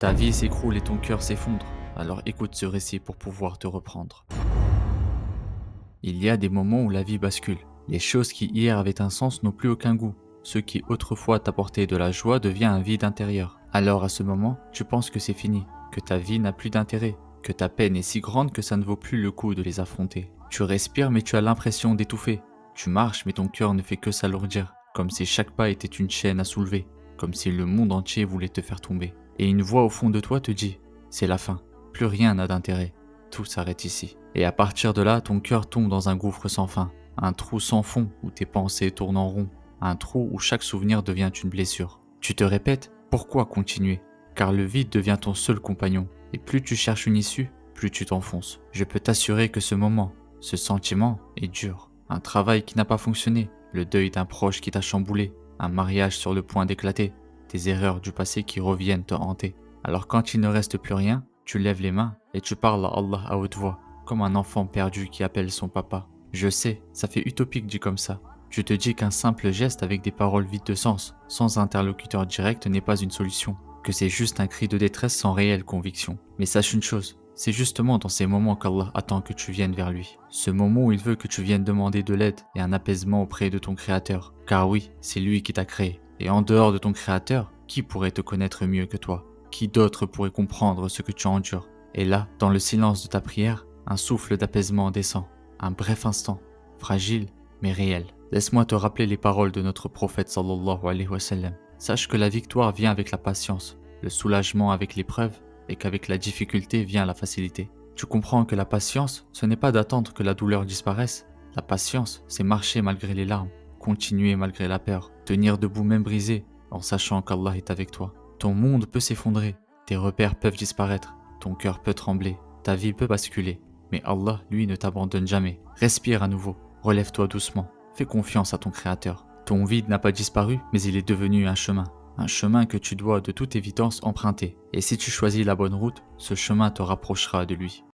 Ta vie s'écroule et ton cœur s'effondre, alors écoute ce récit pour pouvoir te reprendre. Il y a des moments où la vie bascule. Les choses qui hier avaient un sens n'ont plus aucun goût. Ce qui autrefois t'apportait de la joie devient un vide intérieur. Alors à ce moment, tu penses que c'est fini, que ta vie n'a plus d'intérêt, que ta peine est si grande que ça ne vaut plus le coup de les affronter. Tu respires mais tu as l'impression d'étouffer. Tu marches mais ton cœur ne fait que s'alourdir, comme si chaque pas était une chaîne à soulever, comme si le monde entier voulait te faire tomber. Et une voix au fond de toi te dit, c'est la fin, plus rien n'a d'intérêt, tout s'arrête ici. Et à partir de là, ton cœur tombe dans un gouffre sans fin, un trou sans fond où tes pensées tournent en rond, un trou où chaque souvenir devient une blessure. Tu te répètes, pourquoi continuer? Car le vide devient ton seul compagnon, et plus tu cherches une issue, plus tu t'enfonces. Je peux t'assurer que ce moment, ce sentiment est dur. Un travail qui n'a pas fonctionné, le deuil d'un proche qui t'a chamboulé, un mariage sur le point d'éclater, des erreurs du passé qui reviennent te hanter. Alors quand il ne reste plus rien, tu lèves les mains et tu parles à Allah à haute voix, comme un enfant perdu qui appelle son papa. Je sais, ça fait utopique dit comme ça. Tu te dis qu'un simple geste avec des paroles vides de sens, sans interlocuteur direct n'est pas une solution, que c'est juste un cri de détresse sans réelle conviction. Mais sache une chose, c'est justement dans ces moments qu'Allah attend que tu viennes vers lui. Ce moment où il veut que tu viennes demander de l'aide et un apaisement auprès de ton Créateur. Car oui, c'est lui qui t'a créé. Et en dehors de ton Créateur, qui pourrait te connaître mieux que toi? Qui d'autre pourrait comprendre ce que tu endures? Et là, dans le silence de ta prière, un souffle d'apaisement descend. Un bref instant, fragile mais réel. Laisse-moi te rappeler les paroles de notre prophète sallallahu alayhi wa sallam. Sache que la victoire vient avec la patience, le soulagement avec l'épreuve et qu'avec la difficulté vient la facilité. Tu comprends que la patience, ce n'est pas d'attendre que la douleur disparaisse. La patience, c'est marcher malgré les larmes, continuer malgré la peur, tenir debout même brisé, en sachant qu'Allah est avec toi. Ton monde peut s'effondrer, tes repères peuvent disparaître, ton cœur peut trembler, ta vie peut basculer. Mais Allah, lui, ne t'abandonne jamais. Respire à nouveau, relève-toi doucement, fais confiance à ton Créateur. Ton vide n'a pas disparu, mais il est devenu un chemin que tu dois de toute évidence emprunter. Et si tu choisis la bonne route, ce chemin te rapprochera de lui.